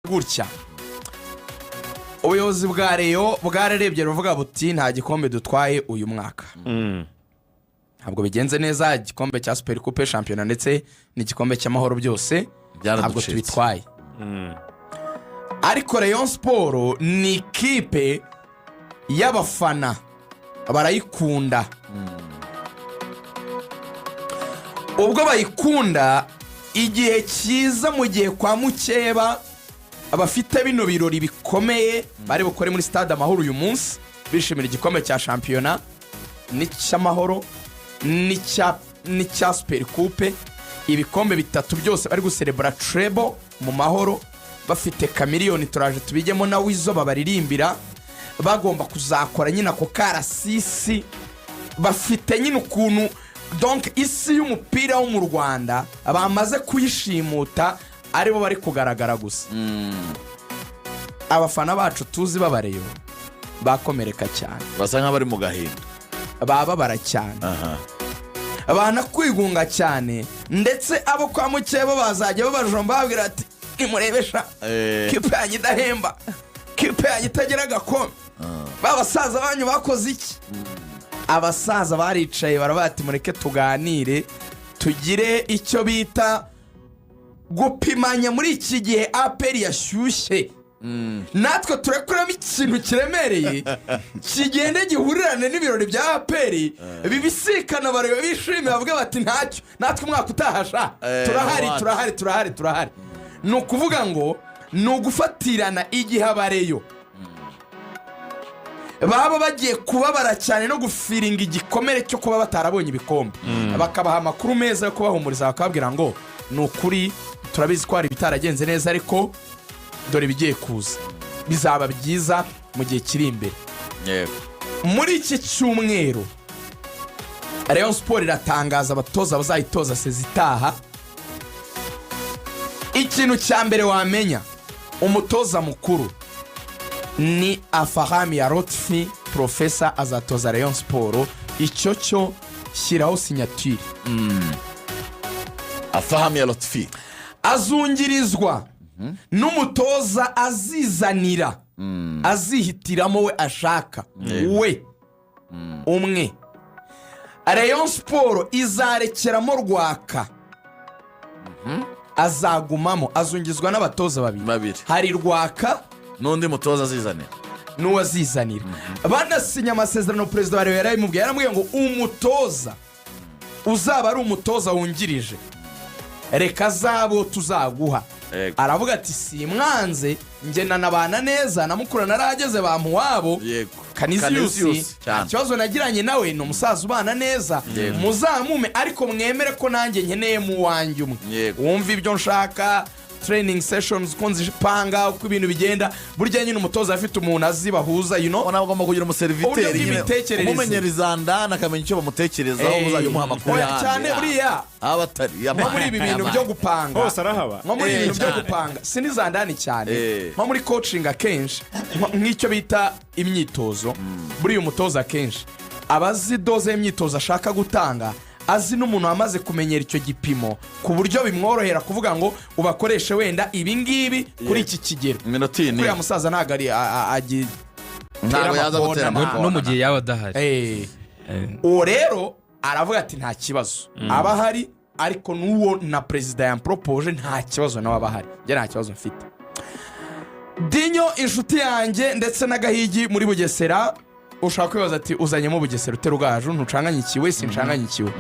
gutya ubuyobozi bwa Rayon bwararebye ruvuga buti nta gikombe dutwaye uyu mwaka ntabwo bigenze neza igikombe cya Super Coupe Championnat ndetse n'igikombe cy'amahoro byose ntabwo tubitwaye ariko Rayon Sport ni ikipe y'abafana barayikunda ubwo bayikunda igihe cyiza mu gihe kwa mukeba abafite bino birori bikomeye bari bukore muri stade amahoro uyu munsi bishimira igikombe cya Championnat n'icy'amahoro n'icya Super Coupe ibikombe bitatu byose bari guserebra treble mu mahoro bafite kamiliyoni turaje tubijyemo na wizo babaririmbira bagomba kuzakora nyina ko karasisi bafite nyine ukuntu donc isi y'umupira wo mu Rwanda abamaze kuyishimuta aribo bari kugaragara gusa abafana bacu tuzi babareyo bakomereka cyane basa nk'abari mu gahinda bababara cyane abana kwigunga cyane ndetse abo kwa mukeba bazajya babajomba babwira ati nimurebesha kipe yanyu idahemba kipe yanyu itagira gakombe babasaza banyu bakoze iki abasaza baricaye barabati mureke tuganire tugire icyo bita gupimanya muri iki gihe APR yashyushye natwe turekuramo ikintu kiremereye kigende gihurirane n'ibirori bya APR bibisikana barebe bishimye bavuga bati ntacyo natwe umwaka utahasha turahari ni ukuvuga ngo ni ugufatirana igihe abareyo baba bagiye kubabara cyane no gufiringa igikomere cyo kuba batarabonye ibikombe bakabaha amakuru meza yo kubahumuriza bakababwira ngo ni ukuri turabizi ko hari bitaragenze neza ariko dore bigiye kuza bizaba byiza mu gihe kiri imbere muri iki cyumweru Rayon Sport iratangaza abatoza bazayitoza sezitaha ikintu cya mbere wamenya umutoza mukuru ni Afahami ya Rotfi Professor azatoza Rayon Sport icyo cyo shyiraho signature Afahami ya Rotfi azungirizwa n'umutoza azizanira azihitiramo we ashaka we umwe Rayon Sport izarekeramo Rwaka azagumamo azungizwa n'abatoza babiri hari Rwaka n'undi mutoza azizanira n'uwazizanira banasinya amasezerano perezida wa Rayon yaramubwiye ngo umutoza uzaba ari umutoza wungirije reka zabo tuzaguha aravuga ati si mwanze ngena nabana neza namukura narageze bamuwabo Kaniziyusi ikibazo nagiranye nawe no musaza ubana neza muzamume ariko mwemere ko nanjye nkeneye mu wanjye umwe wumva ibyo nshaka training sessions konzipanga uko ibintu bigenda burya nyine umutoza afite umuntu azibahuza nabagomba kugira umuserviteri nyine umumenyereza ndana akamenya icyo bamutekerezaho muzajya muha amakuru cyane buriya abatari muri ibi bintu byo gupanga hose arahaba muri ibintu byo gupanga sinizandani cyane nko muri coaching akenshi nk'icyo bita imyitozo buriya umutoza akenshi abazidoze imyitozo ashaka gutanga azi n'umuntu wamaze kumenyera icyo gipimo ku buryo bimworohera kuvuga ngo ubakoreshe wenda ibi ngibi kuri iki kigero kuriya musaza ntabwo ari ntabwo yaza gutera no mu gihe yaba adahari uwo rero aravuga ati nta kibazo aba ahari ariko n'uwo na perezida yampropoje nta kibazo nawe aba ahari njye nta kibazo mfite Dinyo inshuti yanjye ndetse n'agahigi muri Bugesera ushaka kwibaza ati uzanyemo Bugesera ute Rugaju ntucanganyikiwe sincanganyikiwe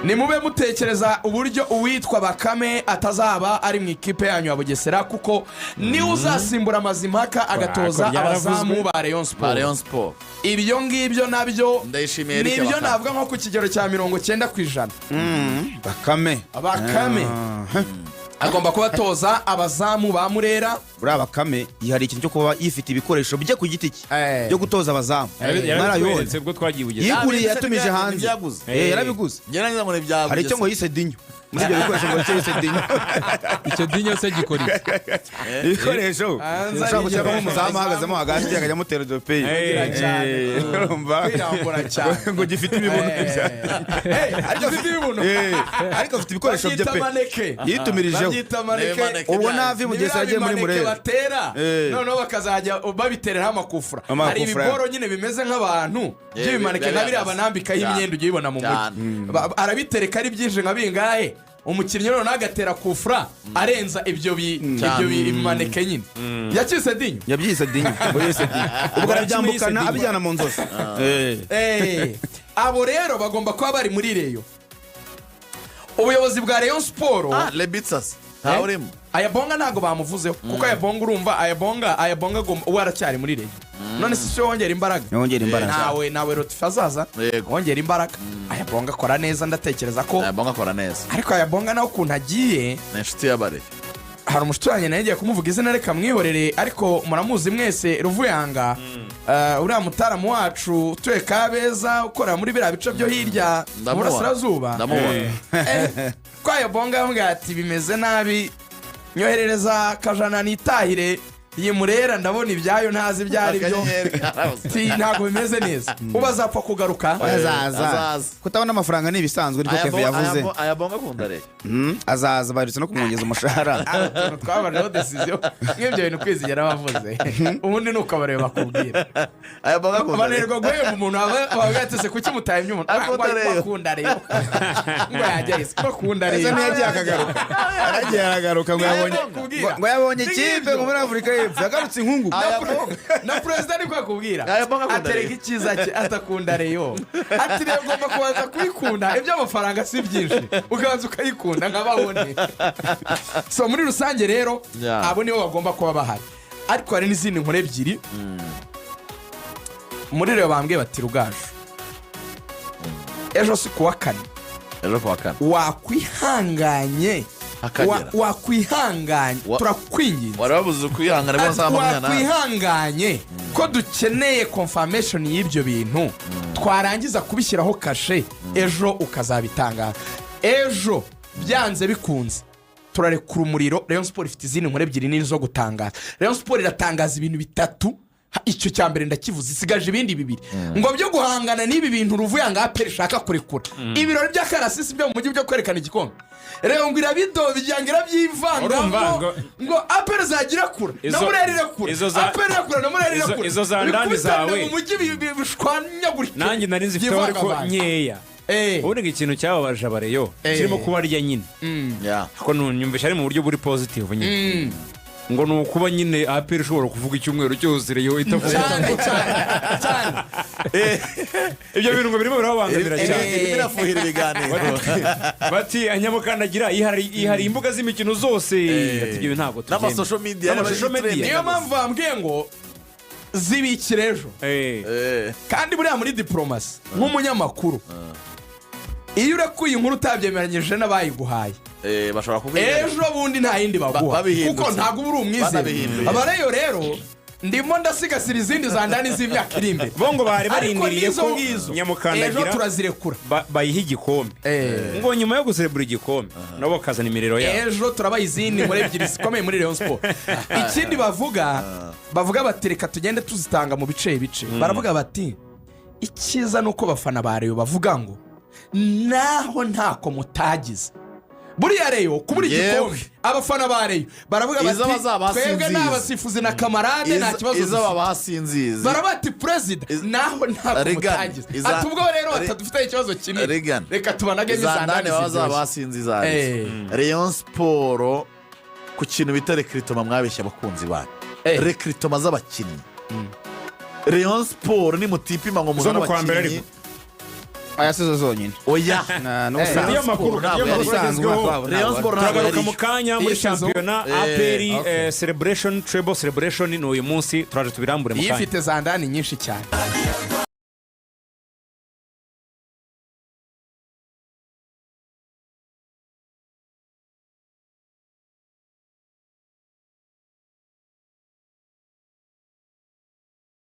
ni mube mutekereza uburyo uwitwa Bakame atazaba ari mu ikipe yanyu ya Bugesera kuko ni uzasimbura Amazimpaka agatoza abazamu ba Rayon Sport ibyo ngibyo nabyo nibyo navuga nko ku kigero cya 90% Bakame agomba kubatoza abazamu ba Murera buri Bakame yihari ikintu cyo kuba yifite ibikoresho bye ku giti cye byo gutoza abazamu yarabitweretse bwo twagiye Bugesera yiguriye yatumije hanze yarabiguze ngerageza ngo nibyaguze hari icyo ngo yise Dinyo muri ibyo bikoresho ngo cyose dinyo icyo dinyo se gikora ibikoresho ushaka gushyiramo umuzamu ahagazemo hagati akajya amutera dopeyi kwirambura cyane ngo gifite ibibuno ariko afite ibikoresho bye pe yitumirijeho ubwo navi mu gihe yagiye muri murebe batera noneho bakazajya babitereraho amakufura hari ibiboro nyine bimeze nk'abantu by'ibimaneke nka biriya banambikaho imyenda ugiye ubona mu mujyi arabitereka ari byinshi nka bingahe umukinnyi noneho agatera kufura arenza ibyo bimaneke nyine yacyise dinyo ubwo arabyambukana abijyana mu nzozi abo rero bagomba kuba bari muri reyo ubuyobozi bwa Rayon Sport lebitsas ntawurimo ayabonga ntago bamuvuzeho kuko ayabonga urumva ayabonga uwo aracyari muri reyo none si wongera imbaraga nawe rotifa azaza wongera imbaraga ayabonga akora neza ndatekereza ko ayabonga akora neza ariko ayabonga nawe ukuntu agiye ni inshuti y'abare hari umushuti wanjye nawe ngiye kumuvuga izina reka mwihorere ariko muramuzi mwese Ruvuyanga uriya mutaramu wacu utuye Kabeza ukorera muri biriya bice byo hirya mu burasirazuba ko ayabonga yambwira ati bimeze nabi nyoherereza kajana nitahire iyi murera ndabona ibyayo ntazi ibyari byo ntabwo bimeze neza ubu azapfa kugaruka azaza kutabona amafaranga ni ibisanzwe niko Keve yavuze ayabonga akunda rero azaza baherutse no kumwongeza umushahara twabajeho decision nk'ibyo bintu kwizigera bavuze ubundi nuko abareba bakubwira ayabonga akunda banerwa guhemba umuntu wagatese kuki mutaye imyumuntu akunda rero ngo yajya isi bakunda rero yagiye akagaruka aragiye aragaruka ngo yabonye ikipe muri Afurika yagarutse inkungu na president ariko akubwira atereka icyiza cye atakunda reyo ati rero ugomba kubanza kuyikunda iby'amafaranga si byinshi ukabanza ukayikunda nk'ababone so muri rusange rero abo nibo bagomba kuba bahari ariko hari n'izindi nkore ebyiri muri reyo bambwiye bati Rugaju ejo si kuwa kane wakwihanganye wakwihanganye turakwinginze warabuze kwihangana amasaha 28 wakwihanganye ko dukeneye confirmation y'ibyo bintu twarangiza kubishyiraho kashe ejo ukazabitangaza ejo byanze bikunze turarekura umuriro Rayon Sport ifite izindi nkore ebyiri nini zo gutangaza Rayon Sport iratangaza ibintu bitatu icyo cyambere ndakivuze isigaje ibindi bibiri ngo byo guhangana n'ibi bintu Ruvuyanga aperi shaka kurekura ibirori by'akarasisi byo mu mujyi byo kwerekana igikombe rero ngo irabido bijyangira byivanga ngo aperi zagira kura na mureri rekura aperi rekura na mureri rekura izo zandani zawe mu mujyi bishwanyagurika nanjye nari nzifite ariko nkeya ubundi ikintu cyababaje abareyo kirimo kuba arya nyine ko nunyumvisha ari mu buryo buri positive nyine ngo nukuba nyine aperi ushobora kuvuga icyumweru cyose reyo itavuga cyane ibyo bintu ngo birimo birabangamira cyane birafuhira ibiganiro bati anyamukandagira ihari imbuga z'imikino zose ibyo ntabwo tugenda n'amasocial media niyo mpamvu bambwiye ngo zibikire ejo kandi buriya muri diplomasi nk'umunyamakuru iyo urekuye inkuru utabyemeranyije n'abayiguhaye bashobora kubwira ejo bundi nta yindi baguha kuko ntabwo uri umwizero abareyo rero ndimo ndasigasira izindi zandani z'imyaka iri imbere bongo bari barindiriye ko nyamukandagira ejo turazirekura bayiha igikombe ngo nyuma yo guserebura igikombe nabo bakazana imiriro yabo ejo turabaha izindi nkore ebyiri zikomeye muri Rayon Sport ikindi bavuga bati reka tugende tuzitanga mu bice baravuga bati icyiza nuko bafana ba Rayon bavuga ngo naho ntako mutagize buriya reyo kubura igikombe abafana ba reyo baravuga bati twebwe n'abasifuzi na kamarade nta kibazo izaba basinziza barabati president naho ntako mutagize ati ubwo rero batadufite ikibazo kinini reka tubanage n'izandane bazaba basinziza Rayon Sport ku kintu bita recruitment mwabeshya abakunzi banyu recruitment z'abakinnyi Rayon Sport ni mutipima ngo muzana abakinnyi ayasizo zonyine oya niyo makuru Rayon Sport turagaruka mu kanya muri shampiyona aperi celebration treble celebration ni uyu munsi turaje tubirambure mu kanya yifite zandani nyinshi cyane.